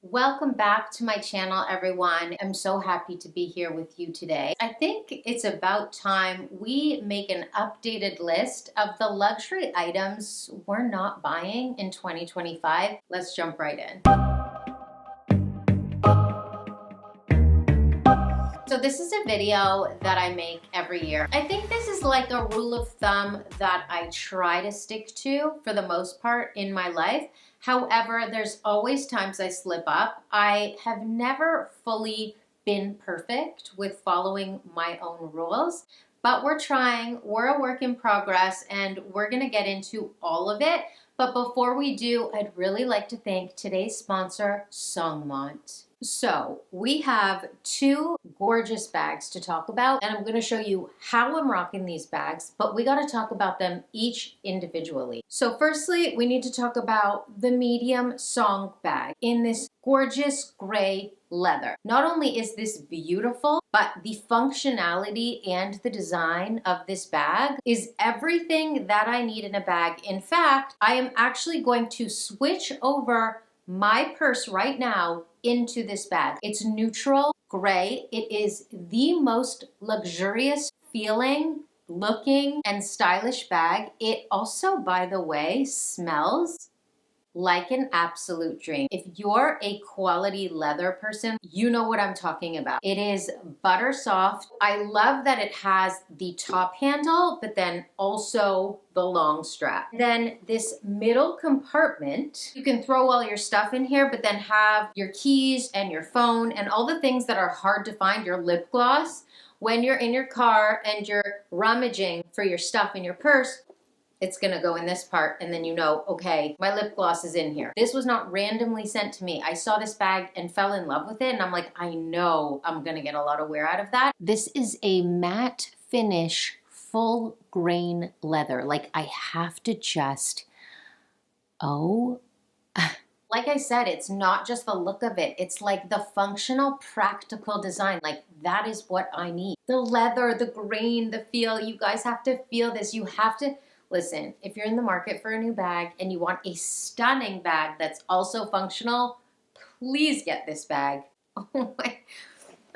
Welcome back to my channel, everyone. I'm so happy to be here with you today. I think it's about time we make an updated list of the luxury items we're not buying in 2025. Let's jump right in. So this is a video that I make every year. I think this is like a rule of thumb that I try to stick to for the most part in my life. However, there's always times I slip up. I have never fully been perfect with following my own rules, but we're trying. We're a work in progress and we're gonna get into all of it. But before we do, I'd really like to thank today's sponsor, Songmont. So we have two gorgeous bags to talk about, and I'm going to show you how I'm rocking these bags, but we got to talk about them each individually. So firstly, we need to talk about the medium song bag in this gorgeous gray leather. Not only is this beautiful, but the functionality and the design of this bag is everything that I need in a bag. In fact, I am actually going to switch over my purse right now into this bag. It's neutral gray. It is the most luxurious feeling, looking, and stylish bag. It also, by the way, smells like an absolute dream. If you're a quality leather person, you know what I'm talking about. It is butter soft. I love that it has the top handle, but then also the long strap. Then this middle compartment, you can throw all your stuff in here, but then have your keys and your phone and all the things that are hard to find, your lip gloss. When you're in your car and you're rummaging for your stuff in your purse, it's gonna go in this part, and then you know, okay, my lip gloss is in here. This was not randomly sent to me. I saw this bag and fell in love with it, and I'm like, I know I'm gonna get a lot of wear out of that. This is a matte finish, full grain leather. Like, I have to just, like I said, it's not just the look of it. It's like the functional, practical design. Like, that is what I need. The leather, the grain, the feel. You guys have to feel this. You have to. Listen, if you're in the market for a new bag and you want a stunning bag that's also functional, please get this bag. Oh my,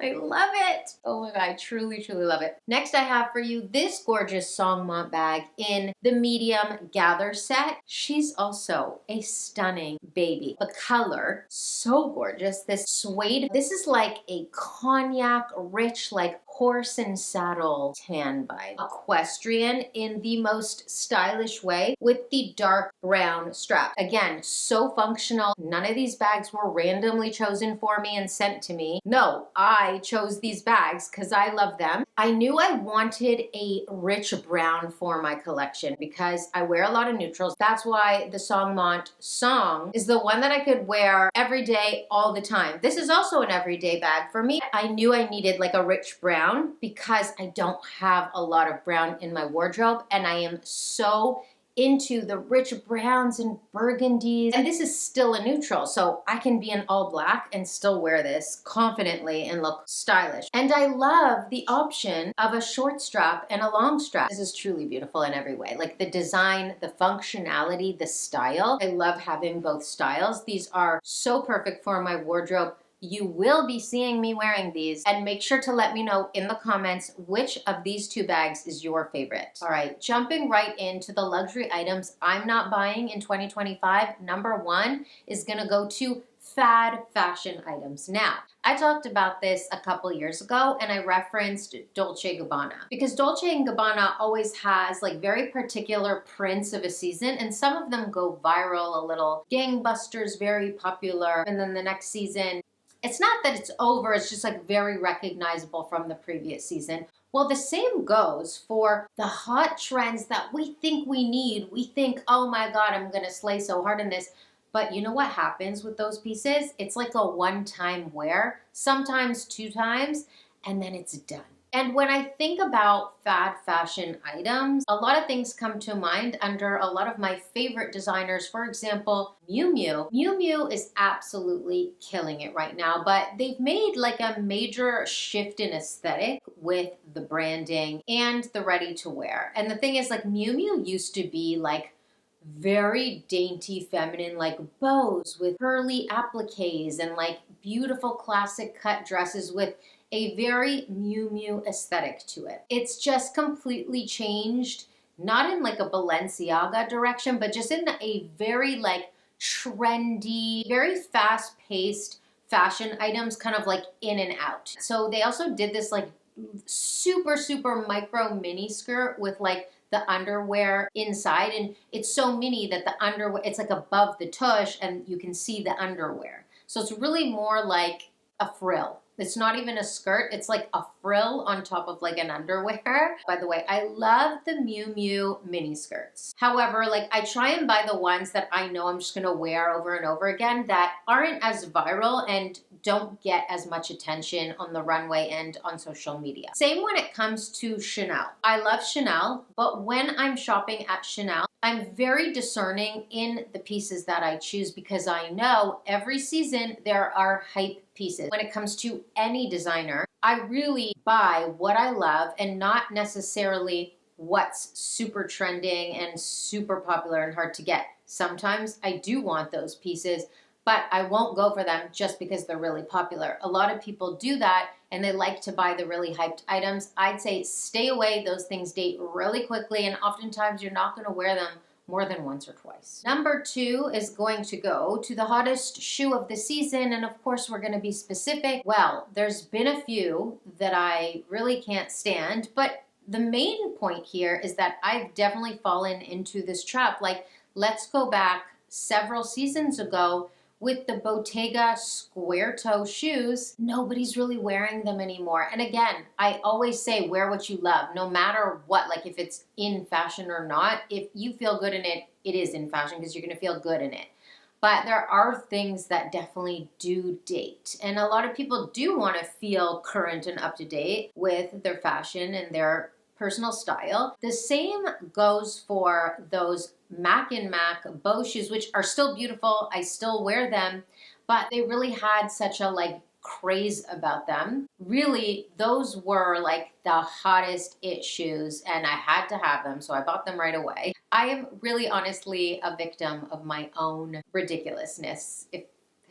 I love it. Oh my God, I truly, truly love it. Next, I have for you this gorgeous Songmont bag in the medium gather set. She's also a stunning baby. The color, so gorgeous. This suede, this is like a cognac rich, like horse and saddle tan vibe. Equestrian in the most stylish way with the dark brown strap. Again, so functional. None of these bags were randomly chosen for me and sent to me. No, I chose these bags because I love them. I knew I wanted a rich brown for my collection because I wear a lot of neutrals. That's why the Songmont Song is the one that I could wear every day, all the time. This is also an everyday bag for me. I knew I needed like a rich brown because I don't have a lot of brown in my wardrobe, and I am so into the rich browns and burgundies, and this is still a neutral, so I can be in all black and still wear this confidently and look stylish. And I love the option of a short strap and a long strap. This is truly beautiful in every way, like the design, the functionality, the style. I love having both styles. These are so perfect for my wardrobe. You will be seeing me wearing these, and make sure to let me know in the comments which of these two bags is your favorite. All right, jumping right into the luxury items I'm not buying in 2025. Number one is gonna go to fad fashion items. Now, I talked about this a couple years ago and I referenced Dolce & Gabbana because Dolce & Gabbana always has like very particular prints of a season, and some of them go viral, a little gangbusters, very popular, and then the next season, it's not that it's over, it's just like very recognizable from the previous season. Well, the same goes for the hot trends that we think we need. We think, oh my God, I'm gonna slay so hard in this. But you know what happens with those pieces? It's like a one-time wear, sometimes two times, and then it's done. And when I think about fad fashion items, a lot of things come to mind under a lot of my favorite designers. For example, Miu Miu. Miu Miu is absolutely killing it right now, but they've made like a major shift in aesthetic with the branding and the ready to wear. And the thing is, like, Miu Miu used to be like very dainty feminine like bows with curly appliques and like beautiful classic cut dresses with a very Miu Miu aesthetic to it. It's just completely changed, not in like a Balenciaga direction, but just in a very like trendy, very fast-paced fashion items, kind of like in and out. So they also did this like super micro mini skirt with like the underwear inside, and it's so mini that the underwear, it's like above the tush and you can see the underwear. So it's really more like a frill. It's not even a skirt. It's like a frill on top of like an underwear. By the way, I love the Miu Miu mini skirts. However, like I try and buy the ones that I know I'm just gonna wear over and over again that aren't as viral and don't get as much attention on the runway and on social media. Same when it comes to Chanel. I love Chanel, but when I'm shopping at Chanel, I'm very discerning in the pieces that I choose because I know every season there are hype pieces. When it comes to any designer, I really buy what I love and not necessarily what's super trending and super popular and hard to get. Sometimes I do want those pieces, but I won't go for them just because they're really popular. A lot of people do that and they like to buy the really hyped items. I'd say stay away. Those things date really quickly and oftentimes you're not gonna wear them more than once or twice. Number 2 is going to go to the hottest shoe of the season, and of course we're gonna be specific. Well, there's been a few that I really can't stand, but the main point here is that I've definitely fallen into this trap. Like, let's go back several seasons ago with the Bottega square toe shoes. Nobody's really wearing them anymore. And again, I always say wear what you love, no matter what, like if it's in fashion or not. If you feel good in it, it is in fashion because you're gonna feel good in it. But there are things that definitely do date. And a lot of people do wanna feel current and up to date with their fashion and their personal style. The same goes for those Mac and Mac bow shoes, which are still beautiful. I still wear them, but they really had such a like craze about them. Really, those were like the hottest it shoes and I had to have them, so I bought them right away. I am really honestly a victim of my own ridiculousness.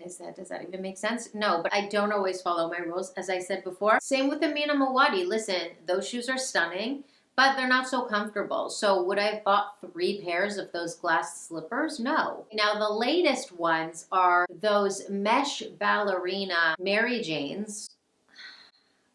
Does that even make sense? No, but I don't always follow my rules, as I said before. Same with the Mina Mawadi. Listen, those shoes are stunning, but they're not so comfortable. So would I have bought 3 pairs of those glass slippers? No. Now the latest ones are those mesh ballerina Mary Janes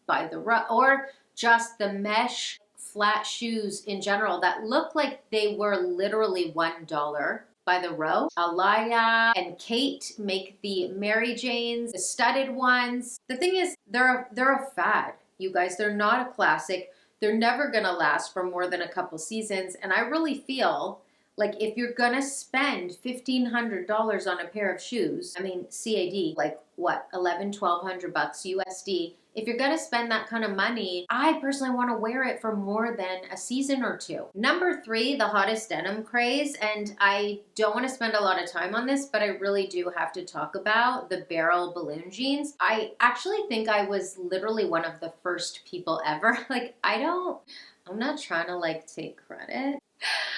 by the Row, or just the mesh flat shoes in general that look like they were literally $1 by the Row. Alaya and Kate make the Mary Janes, the studded ones. The thing is, they're a fad, you guys. They're not a classic. They're never gonna last for more than a couple seasons. And I really feel like if you're gonna spend $1,500 on a pair of shoes, I mean, CAD, like what, 1,100, 1,200 bucks USD. If you're gonna spend that kind of money, I personally wanna wear it for more than a season or 2. Number 3, the hottest denim craze, and I don't wanna spend a lot of time on this, but I really do have to talk about the barrel balloon jeans. I actually think I was literally one of the first people ever. Like, I'm not trying to like take credit,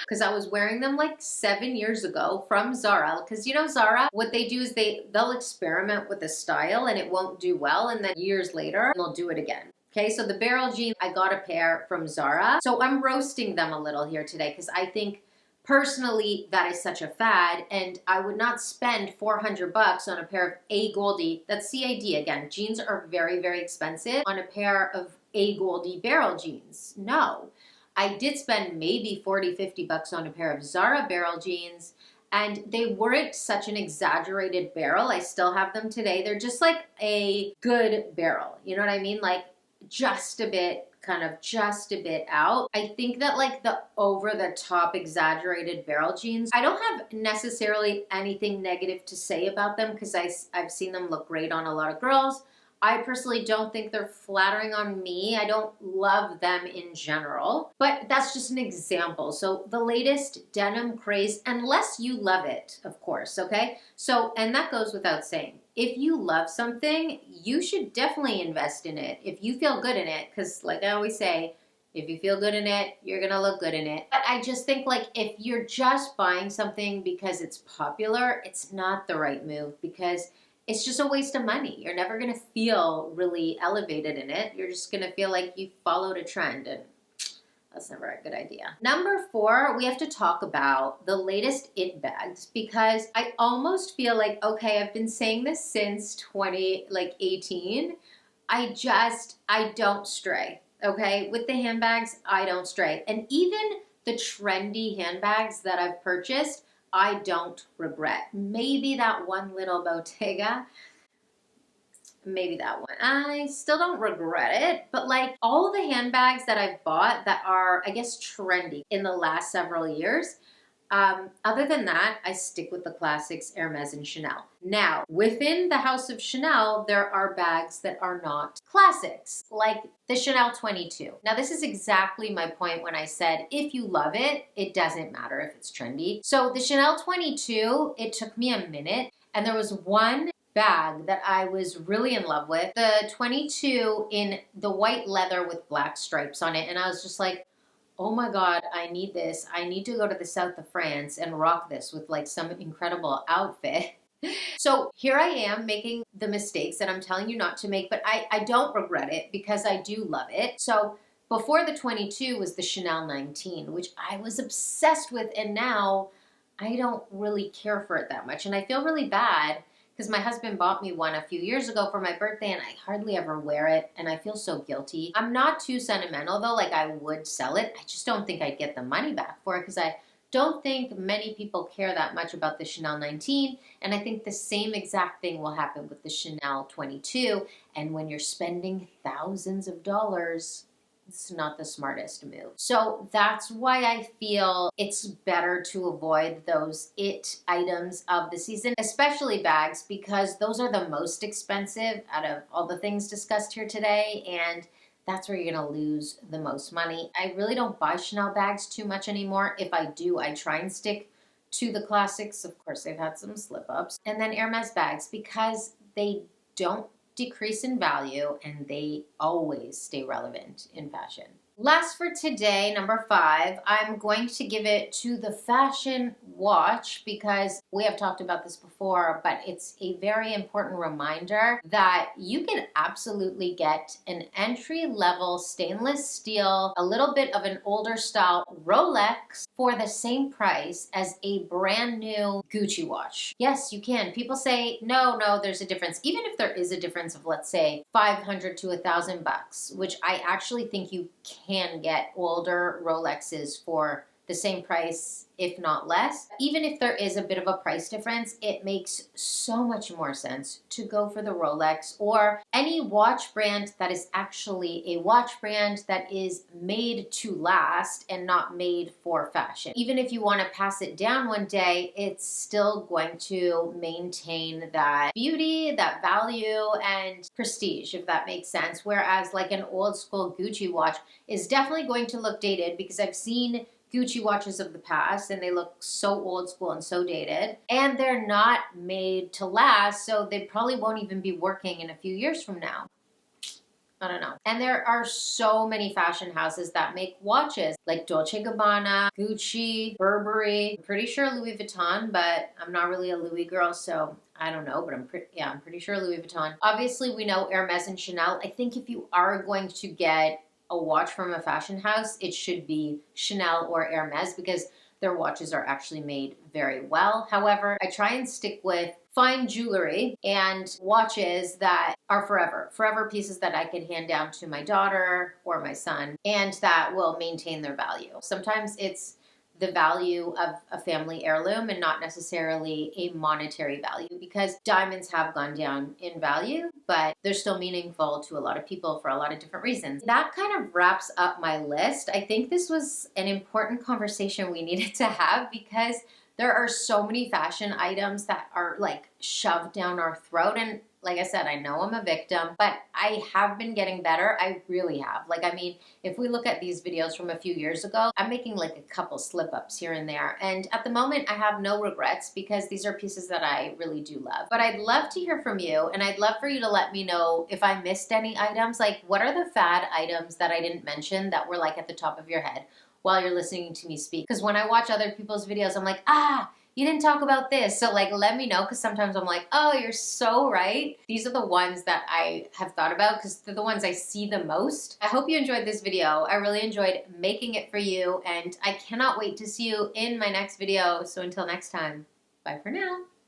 because I was wearing them like 7 years ago from Zara. Because you know Zara, what they do is they'll experiment with a style and it won't do well, and then years later they'll do it again. Okay, so the barrel jeans, I got a pair from Zara. So I'm roasting them a little here today because I think personally that is such a fad, and I would not spend 400 bucks on a pair of A Goldie. That's CAD again. Jeans are very, very expensive on a pair of A Goldie barrel jeans. No. I did spend maybe 40, 50 bucks on a pair of Zara barrel jeans, and they weren't such an exaggerated barrel. I still have them today. They're just like a good barrel. You know what I mean? Like just a bit, kind of just a bit out. I think that like the over the top exaggerated barrel jeans, I don't have necessarily anything negative to say about them because I've seen them look great on a lot of girls. I personally don't think they're flattering on me. I don't love them in general, but that's just an example. So the latest denim craze, unless you love it, of course, okay? So, and that goes without saying. If you love something, you should definitely invest in it if you feel good in it, because like I always say, If you feel good in it, you're gonna look good in it. But I just think like if you're just buying something because it's popular, it's not the right move because it's just a waste of money. You're never gonna feel really elevated in it. You're just gonna feel like you followed a trend, and that's never a good idea. Number 4, we have to talk about the latest it bags because I almost feel like, okay, I've been saying this since 2018. I don't stray, okay? With the handbags, I don't stray. And even the trendy handbags that I've purchased, I don't regret. Maybe that one little Bottega, maybe that one. I still don't regret it, but like all the handbags that I've bought that are, I guess, trendy in the last several years, other than that, I stick with the classics, Hermes and Chanel. Now, within the house of Chanel, there are bags that are not classics, like the Chanel 22. Now, this is exactly my point when I said, if you love it, it doesn't matter if it's trendy. So the Chanel 22, it took me a minute, and there was one bag that I was really in love with. The 22 in the white leather with black stripes on it, and I was just like, oh my God, I need this. I need to go to the south of France and rock this with like some incredible outfit. So here I am making the mistakes that I'm telling you not to make, but I don't regret it because I do love it. So before the 22 was the Chanel 19, which I was obsessed with, and now I don't really care for it that much. And I feel really bad because my husband bought me one a few years ago for my birthday and I hardly ever wear it and I feel so guilty. I'm not too sentimental though, like I would sell it. I just don't think I'd get the money back for it because I don't think many people care that much about the Chanel 19, and I think the same exact thing will happen with the Chanel 22, and when you're spending thousands of dollars, it's not the smartest move. So that's why I feel it's better to avoid those it items of the season, especially bags, because those are the most expensive out of all the things discussed here today, and that's where you're gonna lose the most money. I really don't buy Chanel bags too much anymore. If I do, I try and stick to the classics. Of course, they've had some slip-ups. And then Hermes bags, because they don't decrease in value and they always stay relevant in fashion. Last for today, number 5, I'm going to give it to the fashion watch because we have talked about this before, but it's a very important reminder that you can absolutely get an entry-level stainless steel, a little bit of an older style Rolex for the same price as a brand new Gucci watch. Yes, you can. People say, no, there's a difference. Even if there is a difference of, let's say, $500 to $1,000, which I actually think you can get older Rolexes for the same price, if not less. Even if there is a bit of a price difference, it makes so much more sense to go for the Rolex or any watch brand that is actually a watch brand that is made to last and not made for fashion. Even if you want to pass it down one day, it's still going to maintain that beauty, that value, and prestige, if that makes sense. Whereas like an old school Gucci watch is definitely going to look dated because I've seen Gucci watches of the past and they look so old school and so dated, and they're not made to last, so they probably won't even be working in a few years from now. I don't know. And there are so many fashion houses that make watches like Dolce & Gabbana, Gucci, Burberry, I'm pretty sure Louis Vuitton, but I'm not really a Louis girl, so I don't know, but I'm pretty sure Louis Vuitton. Obviously, we know Hermes and Chanel. I think if you are going to get a watch from a fashion house, it should be Chanel or Hermes because their watches are actually made very well. However, I try and stick with fine jewelry and watches that are forever pieces that I can hand down to my daughter or my son and that will maintain their value. Sometimes it's the value of a family heirloom and not necessarily a monetary value because diamonds have gone down in value, but they're still meaningful to a lot of people for a lot of different reasons. That kind of wraps up my list. I think this was an important conversation we needed to have because there are so many fashion items that are like shoved down our throat, and like I said, I know I'm a victim, but I have been getting better. I really have. Like, I mean, if we look at these videos from a few years ago, I'm making like a couple slip ups here and there. And at the moment, I have no regrets because these are pieces that I really do love. But I'd love to hear from you, and I'd love for you to let me know if I missed any items. Like, what are the fad items that I didn't mention that were like at the top of your head while you're listening to me speak? Because when I watch other people's videos, I'm like, you didn't talk about this. So like, let me know, because sometimes I'm like, oh, you're so right. These are the ones that I have thought about because they're the ones I see the most. I hope you enjoyed this video. I really enjoyed making it for you, and I cannot wait to see you in my next video. So until next time, bye for now.